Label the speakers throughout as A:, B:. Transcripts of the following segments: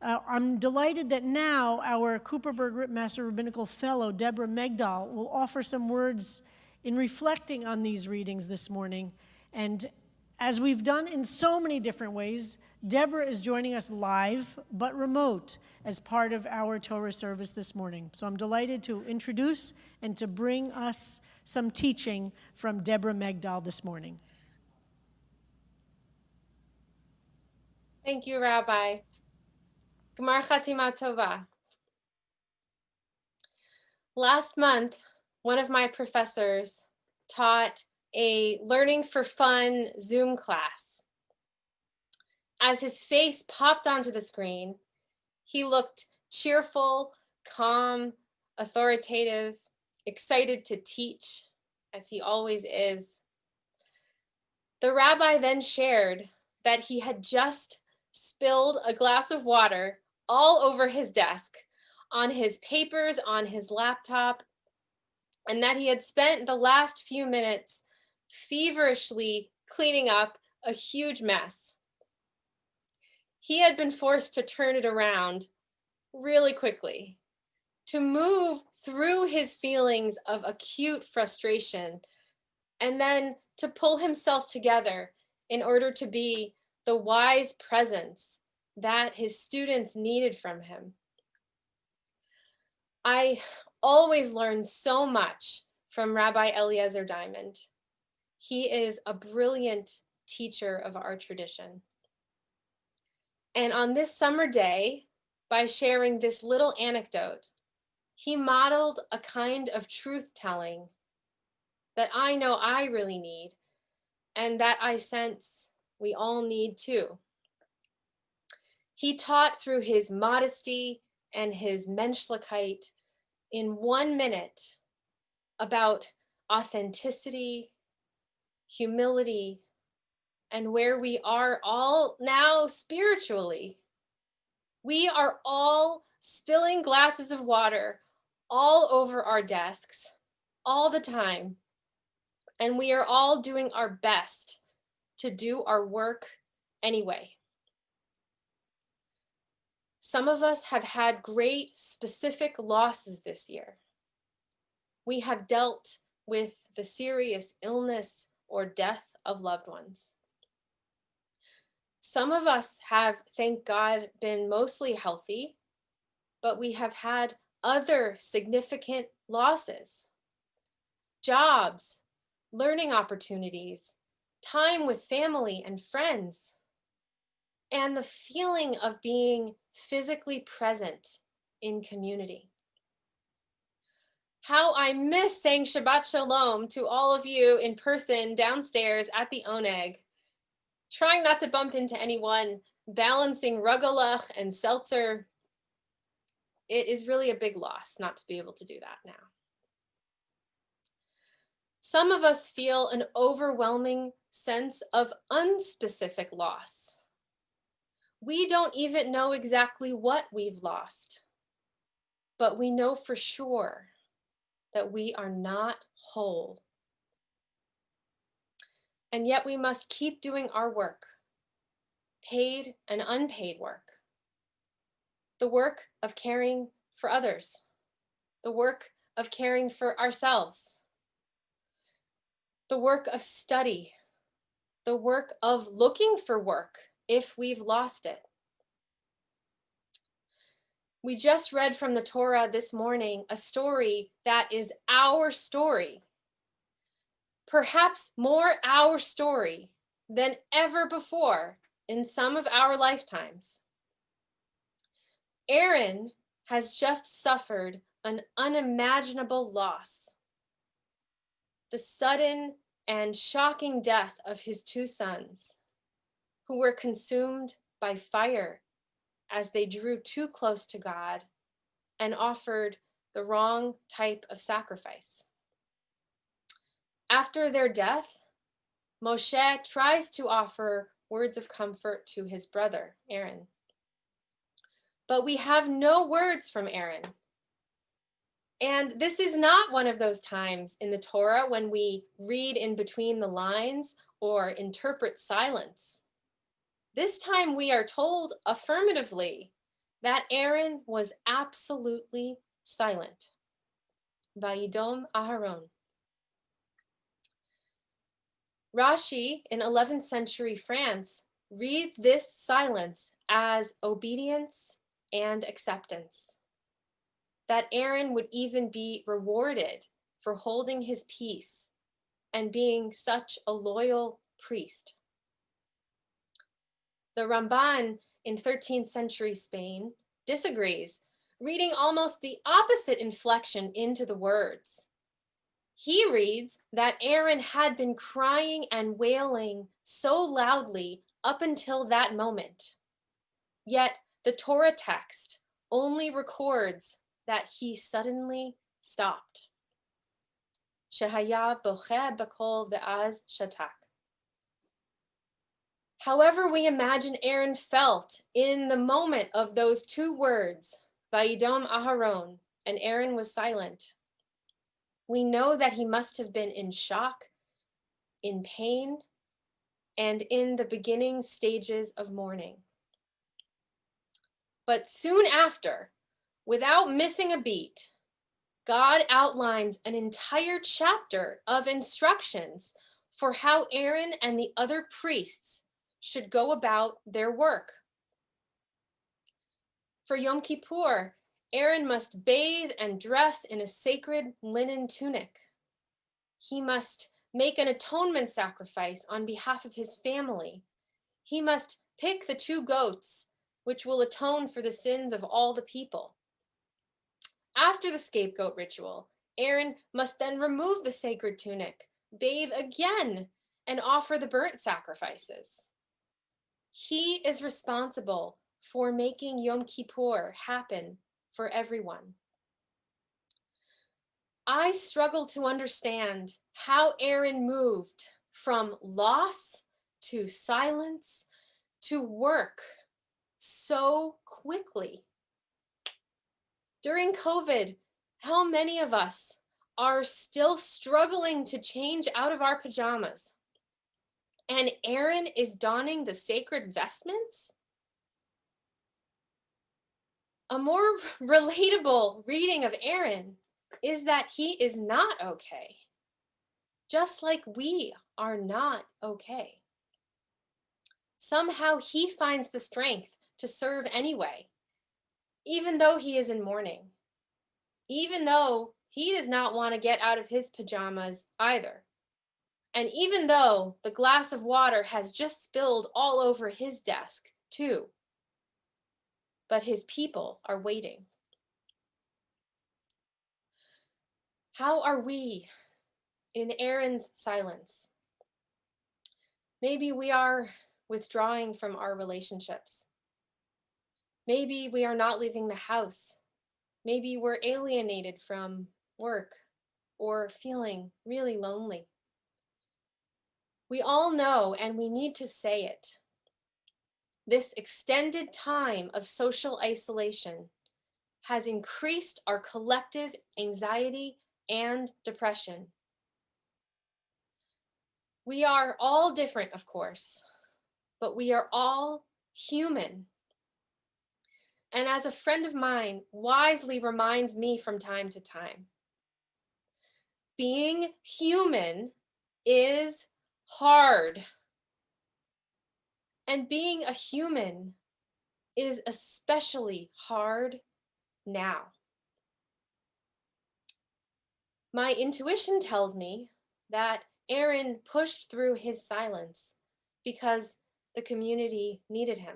A: I'm delighted that now our Cooperberg-Rittmaster Rabbinical Fellow, Deborah Megdal, will offer some words in reflecting on these readings this morning. And as we've done in so many different ways, Deborah is joining us live but remote as part of our Torah service this morning. So I'm delighted to introduce and to bring us some teaching from Deborah Megdal this morning.
B: Thank you, Rabbi. Gmar Chatima Tova. Last month, one of my professors taught a Learning for Fun Zoom class. As his face popped onto the screen, he looked cheerful, calm, authoritative, excited to teach, as he always is. The rabbi then shared that he had just spilled a glass of water all over his desk, on his papers, on his laptop, and that he had spent the last few minutes feverishly cleaning up a huge mess. He had been forced to turn it around really quickly, to move through his feelings of acute frustration, and then to pull himself together in order to be the wise presence that his students needed from him. I always learn so much from Rabbi Eliezer Diamond. He is a brilliant teacher of our tradition. And on this summer day, by sharing this little anecdote, he modeled a kind of truth-telling that I know I really need, and that I sense we all need too. He taught through his modesty and his menschlichkeit in 1 minute about authenticity, humility, and where we are all now spiritually. We are all spilling glasses of water all over our desks all the time. And we are all doing our best to do our work anyway. Some of us have had great specific losses this year. We have dealt with the serious illness or death of loved ones. Some of us have, thank God, been mostly healthy, but we have had other significant losses. Jobs, learning opportunities, time with family and friends, and the feeling of being physically present in community. How I miss saying Shabbat Shalom to all of you in person downstairs at the Oneg, trying not to bump into anyone, balancing rugelach and seltzer. It is really a big loss not to be able to do that now. Some of us feel an overwhelming sense of unspecific loss. We don't even know exactly what we've lost, but we know for sure that we are not whole. And yet we must keep doing our work, paid and unpaid work. The work of caring for others, the work of caring for ourselves, the work of study, the work of looking for work if we've lost it. We just read from the Torah this morning a story that is our story, perhaps more our story than ever before in some of our lifetimes. Aaron has just suffered an unimaginable loss. The sudden and shocking death of his 2 sons, who were consumed by fire as they drew too close to God and offered the wrong type of sacrifice. After their death, Moshe tries to offer words of comfort to his brother, Aaron. But we have no words from Aaron. And this is not one of those times in the Torah when we read in between the lines or interpret silence. This time we are told affirmatively that Aaron was absolutely silent. Vayidom Aharon. Rashi in 11th century France reads this silence as obedience and acceptance. That Aaron would even be rewarded for holding his peace and being such a loyal priest. The Ramban in 13th century Spain disagrees, reading almost the opposite inflection into the words. He reads that Aaron had been crying and wailing so loudly up until that moment. Yet the Torah text only records that he suddenly stopped. Shehaya boche bakol ve'az shatak. However we imagine Aaron felt in the moment of those two words, Vayidom Aharon, and Aaron was silent, we know that he must have been in shock, in pain, and in the beginning stages of mourning. But soon after, without missing a beat, God outlines an entire chapter of instructions for how Aaron and the other priests should go about their work. For Yom Kippur, Aaron must bathe and dress in a sacred linen tunic. He must make an atonement sacrifice on behalf of his family. He must pick the 2 goats, which will atone for the sins of all the people. After the scapegoat ritual, Aaron must then remove the sacred tunic, bathe again, and offer the burnt sacrifices. He is responsible for making Yom Kippur happen for everyone. I struggle to understand how Aaron moved from loss to silence to work so quickly. During COVID, how many of us are still struggling to change out of our pajamas? And Aaron is donning the sacred vestments? A more relatable reading of Aaron is that he is not okay, just like we are not okay. Somehow he finds the strength to serve anyway, even though he is in mourning, even though he does not want to get out of his pajamas either, and even though the glass of water has just spilled all over his desk too. But his people are waiting. How are we in Aaron's silence? Maybe we are withdrawing from our relationships. Maybe we are not leaving the house. Maybe we're alienated from work or feeling really lonely. We all know, and we need to say it. This extended time of social isolation has increased our collective anxiety and depression. We are all different, of course, but we are all human. And as a friend of mine wisely reminds me from time to time, being human is hard. And being a human is especially hard now. My intuition tells me that Aaron pushed through his silence because the community needed him.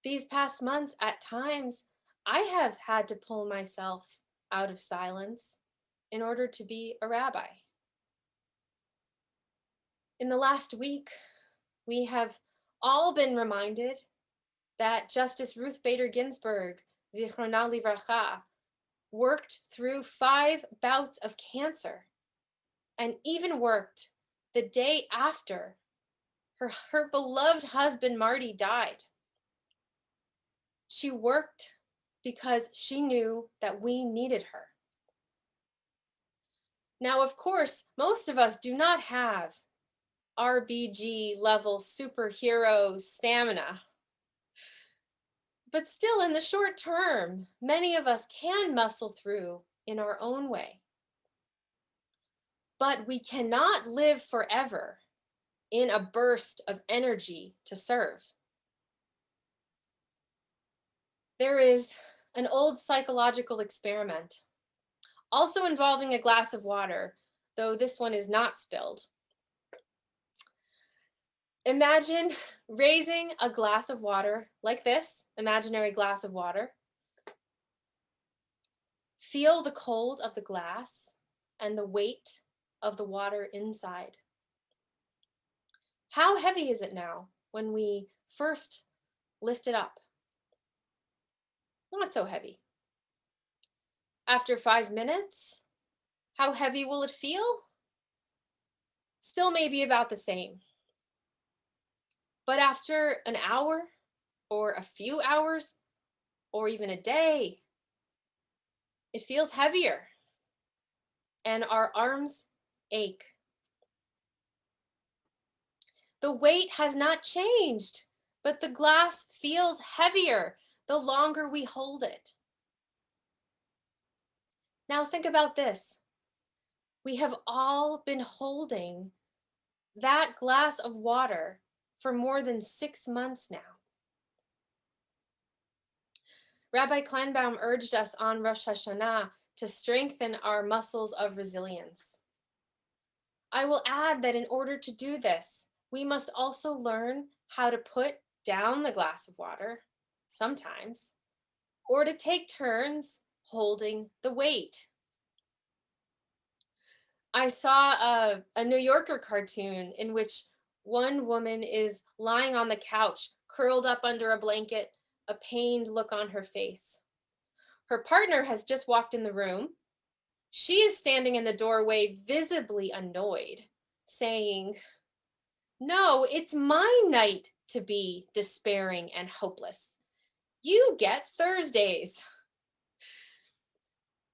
B: These past months, at times, I have had to pull myself out of silence in order to be a rabbi. In the last week, we have all been reminded that Justice Ruth Bader Ginsburg, Zichrona Livracha, worked through 5 bouts of cancer and even worked the day after her beloved husband Marty died. She worked because she knew that we needed her. Now, of course, most of us do not have RBG level superhero stamina. But still, in the short term, many of us can muscle through in our own way. But we cannot live forever in a burst of energy to serve. There is an old psychological experiment, also involving a glass of water, though this one is not spilled. Imagine raising a glass of water like this, imaginary glass of water. Feel the cold of the glass and the weight of the water inside. How heavy is it now when we first lift it up? Not so heavy. After 5 minutes, how heavy will it feel? Still maybe about the same. But after an hour or a few hours or even a day, it feels heavier and our arms ache. The weight has not changed, but the glass feels heavier the longer we hold it. Now think about this. We have all been holding that glass of water for more than 6 months now. Rabbi Kleinbaum urged us on Rosh Hashanah to strengthen our muscles of resilience. I will add that in order to do this, we must also learn how to put down the glass of water, sometimes, or to take turns holding the weight. I saw a New Yorker cartoon in which one woman is lying on the couch, curled up under a blanket, a pained look on her face. Her partner has just walked in the room. She is standing in the doorway, visibly annoyed, saying, "No, it's my night to be despairing and hopeless. You get Thursdays."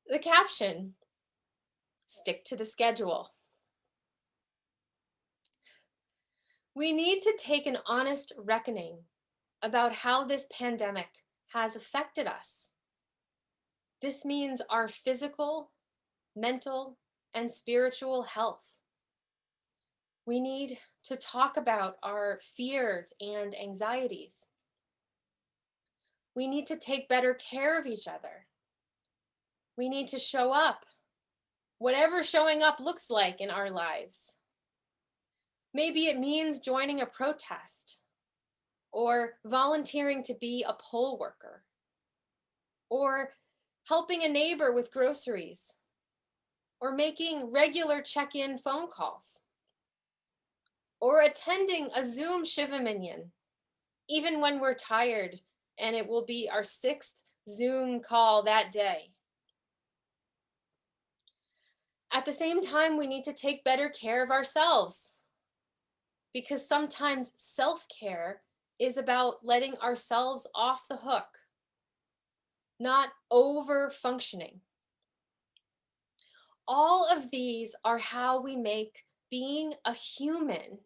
B: The caption, "Stick to the schedule." We need to take an honest reckoning about how this pandemic has affected us. This means our physical, mental, and spiritual health. We need to talk about our fears and anxieties. We need to take better care of each other. We need to show up, whatever showing up looks like in our lives. Maybe it means joining a protest, or volunteering to be a poll worker, or helping a neighbor with groceries, or making regular check-in phone calls, or attending a Zoom Shiva Minyan, even when we're tired and it will be our 6th Zoom call that day. At the same time, we need to take better care of ourselves, because sometimes self-care is about letting ourselves off the hook, not over-functioning. All of these are how we make being a human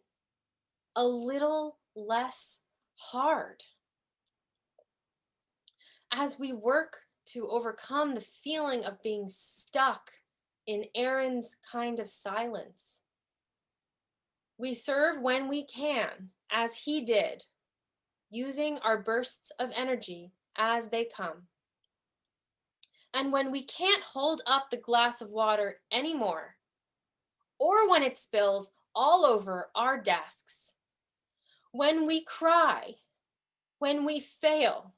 B: a little less hard. As we work to overcome the feeling of being stuck in Aaron's kind of silence, we serve when we can, as he did, using our bursts of energy as they come. And when we can't hold up the glass of water anymore, or when it spills all over our desks, when we cry, when we fail,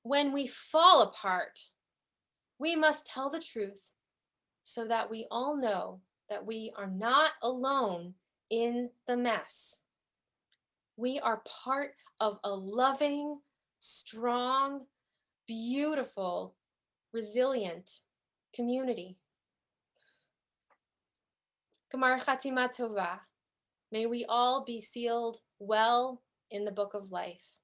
B: when we fall apart, we must tell the truth so that we all know that we are not alone in the mess. We are part of a loving, strong, beautiful, resilient community. Gemar Chatima Tova. May we all be sealed well in the book of life.